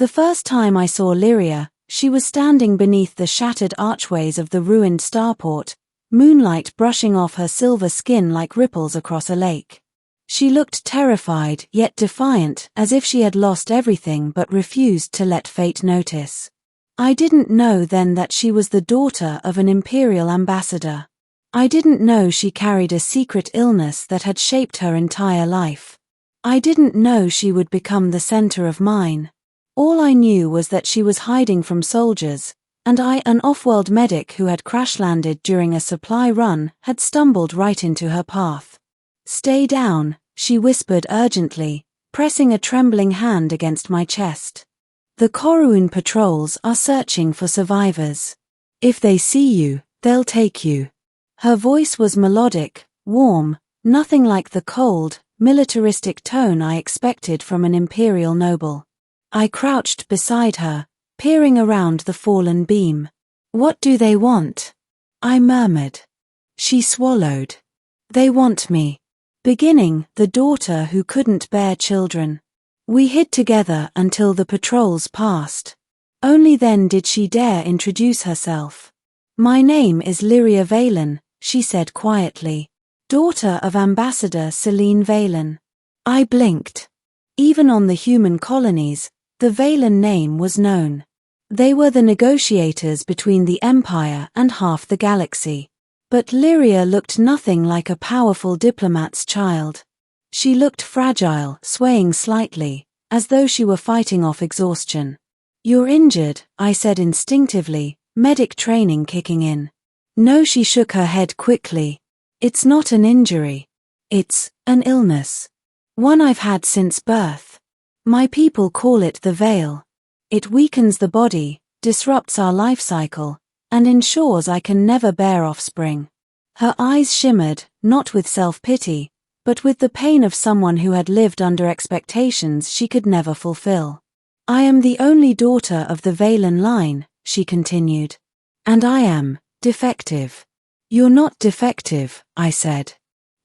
The first time I saw Lyria, she was standing beneath the shattered archways of the ruined starport, moonlight brushing off her silver skin like ripples across a lake. She looked terrified yet defiant, as if she had lost everything but refused to let fate notice. I didn't know then that she was the daughter of an imperial ambassador. I didn't know she carried a secret illness that had shaped her entire life. I didn't know she would become the center of mine. All I knew was that she was hiding from soldiers, and I, an off-world medic who had crash-landed during a supply run, had stumbled right into her path. "Stay down," she whispered urgently, pressing a trembling hand against my chest. "The Corroon patrols are searching for survivors. If they see you, they'll take you." Her voice was melodic, warm, nothing like the cold, militaristic tone I expected from an imperial noble. I crouched beside her, peering around the fallen beam. "What do they want?" I murmured. She swallowed. "They want me." Beginning, the daughter who couldn't bear children. We hid together until the patrols passed. Only then did she dare introduce herself. "My name is Lyria Valen," she said quietly. "Daughter of Ambassador Celine Valen." I blinked. Even on the human colonies, the Valen name was known. They were the negotiators between the Empire and half the galaxy. But Lyria looked nothing like a powerful diplomat's child. She looked fragile, swaying slightly, as though she were fighting off exhaustion. "You're injured," I said instinctively, medic training kicking in. "No," she shook her head quickly. "It's not an injury. It's an illness. One I've had since birth. My people call it the veil. It weakens the body, disrupts our life cycle, and ensures I can never bear offspring." Her eyes shimmered, not with self-pity, but with the pain of someone who had lived under expectations she could never fulfill. "I am the only daughter of the Valen line," she continued. "And I am defective." "You're not defective," I said.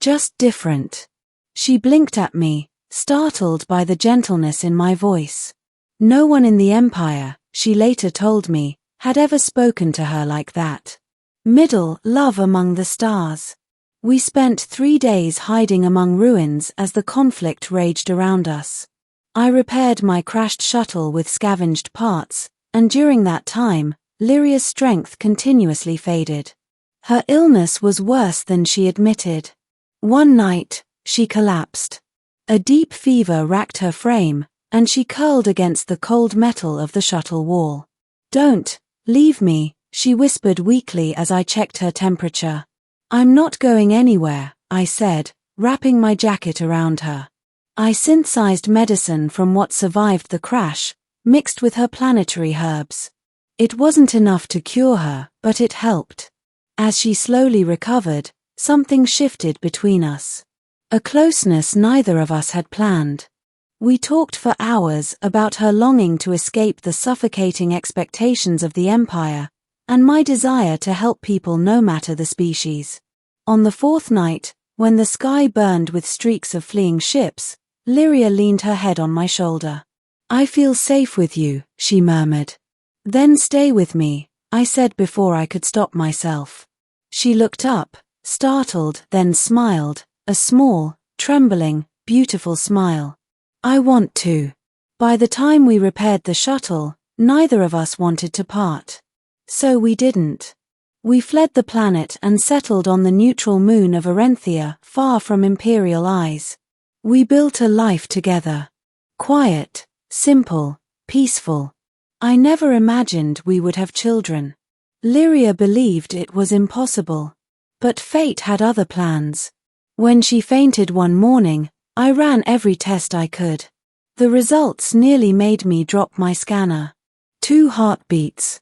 "Just different." She blinked at me, startled by the gentleness in my voice. No one in the Empire, she later told me, had ever spoken to her like that. Middle love among the stars. We spent 3 days hiding among ruins as the conflict raged around us. I repaired my crashed shuttle with scavenged parts, and during that time, Lyria's strength continuously faded. Her illness was worse than she admitted. One night, she collapsed. A deep fever racked her frame, and she curled against the cold metal of the shuttle wall. "Don't leave me," she whispered weakly as I checked her temperature. "I'm not going anywhere," I said, wrapping my jacket around her. I synthesized medicine from what survived the crash, mixed with her planetary herbs. It wasn't enough to cure her, but it helped. As she slowly recovered, something shifted between us. A closeness neither of us had planned. We talked for hours about her longing to escape the suffocating expectations of the Empire, and my desire to help people no matter the species. On the 4th night, when the sky burned with streaks of fleeing ships, Lyria leaned her head on my shoulder. "I feel safe with you," she murmured. "Then stay with me," I said before I could stop myself. She looked up, startled, then smiled, a small, trembling, beautiful smile. "I want to." By the time we repaired the shuttle, neither of us wanted to part. So we didn't. We fled the planet and settled on the neutral moon of Arenthia, far from imperial eyes. We built a life together. Quiet, simple, peaceful. I never imagined we would have children. Lyria believed it was impossible. But fate had other plans. When she fainted one morning, I ran every test I could. The results nearly made me drop my scanner. 2 heartbeats.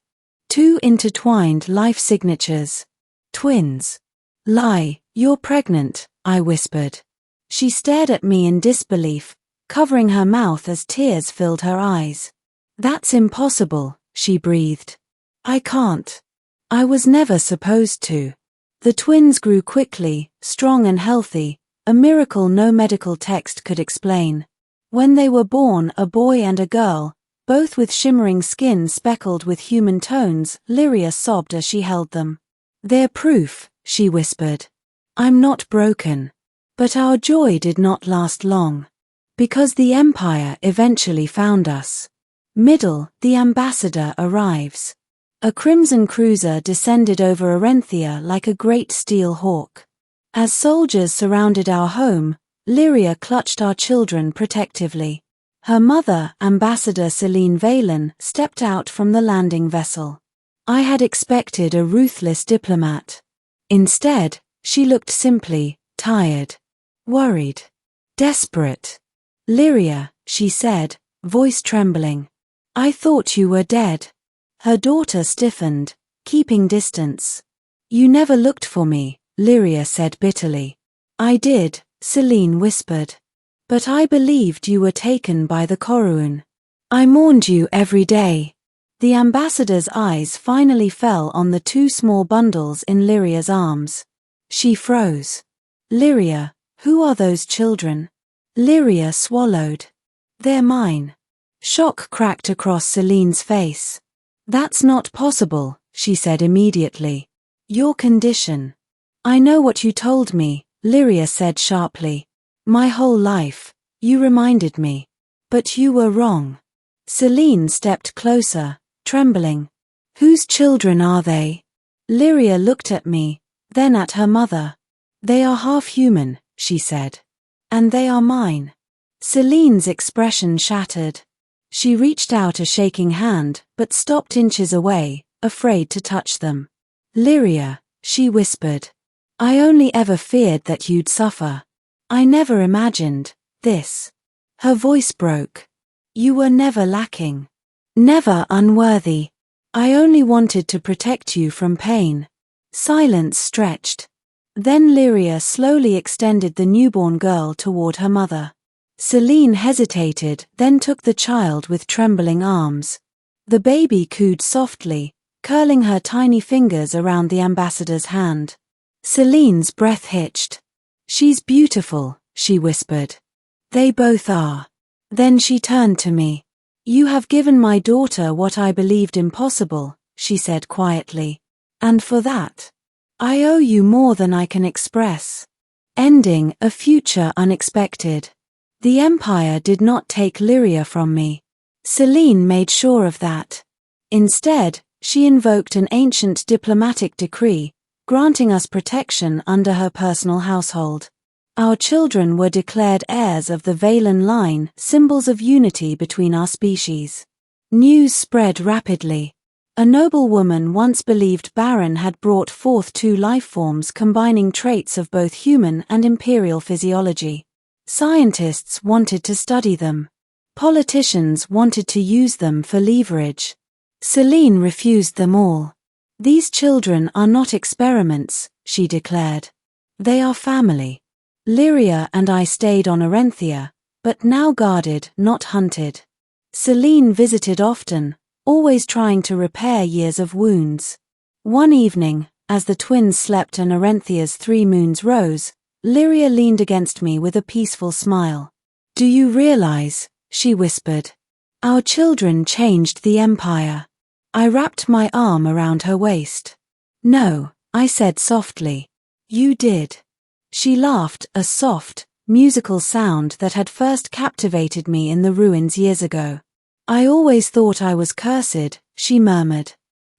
2 intertwined life signatures. Twins. "Lie, you're pregnant," I whispered. She stared at me in disbelief, covering her mouth as tears filled her eyes. "That's impossible," she breathed. "I can't. I was never supposed to." The twins grew quickly, strong and healthy, a miracle no medical text could explain. When they were born, a boy and a girl, both with shimmering skin speckled with human tones. Lyria sobbed as she held them. "They're proof," she whispered. "I'm not broken." But our joy did not last long. Because the Empire eventually found us. Middle, the ambassador arrives. A crimson cruiser descended over Arenthia like a great steel hawk. As soldiers surrounded our home, Lyria clutched our children protectively. Her mother, Ambassador Celine Valen, stepped out from the landing vessel. I had expected a ruthless diplomat. Instead, she looked simply tired, worried, desperate. "Lyria," she said, voice trembling. "I thought you were dead." Her daughter stiffened, keeping distance. "You never looked for me," Lyria said bitterly. "I did," Celine whispered. "But I believed you were taken by the Corroon. I mourned you every day." The ambassador's eyes finally fell on the two small bundles in Lyria's arms. She froze. "Lyria, who are those children?" Lyria swallowed. "They're mine." Shock cracked across Celine's face. "That's not possible," she said immediately. "Your condition." "I know what you told me," Lyria said sharply. "My whole life. You reminded me. But you were wrong." Celine stepped closer, trembling. "Whose children are they?" Lyria looked at me, then at her mother. "They are half-human," she said. "And they are mine." Celine's expression shattered. She reached out a shaking hand, but stopped inches away, afraid to touch them. "Lyria," she whispered. "I only ever feared that you'd suffer. I never imagined this." Her voice broke. "You were never lacking. Never unworthy. I only wanted to protect you from pain." Silence stretched. Then Lyria slowly extended the newborn girl toward her mother. Celine hesitated, then took the child with trembling arms. The baby cooed softly, curling her tiny fingers around the ambassador's hand. Celine's breath hitched. "She's beautiful," she whispered. "They both are." Then she turned to me. "You have given my daughter what I believed impossible," she said quietly. "And for that, I owe you more than I can express." Ending, a future unexpected. The Empire did not take Lyria from me. Celine made sure of that. Instead, she invoked an ancient diplomatic decree, granting us protection under her personal household. Our children were declared heirs of the Valen line, symbols of unity between our species. News spread rapidly. A noblewoman once believed Barren had brought forth two lifeforms combining traits of both human and imperial physiology. Scientists wanted to study them. Politicians wanted to use them for leverage. Celine refused them all. "These children are not experiments," she declared. "They are family." Lyria and I stayed on Arenthia, but now guarded, not hunted. Celine visited often, always trying to repair years of wounds. One evening, as the twins slept and Arenthia's 3 moons rose, Lyria leaned against me with a peaceful smile. "Do you realize," she whispered, "our children changed the Empire." I wrapped my arm around her waist. "No," I said softly. "You did." She laughed, a soft, musical sound that had first captivated me in the ruins years ago. "I always thought I was cursed," she murmured.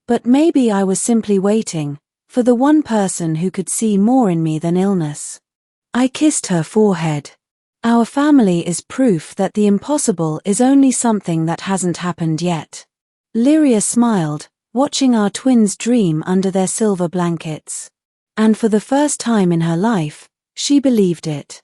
"But maybe I was simply waiting for the one person who could see more in me than illness." I kissed her forehead. "Our family is proof that the impossible is only something that hasn't happened yet." Lyria smiled, watching our twins dream under their silver blankets. And for the first time in her life, she believed it.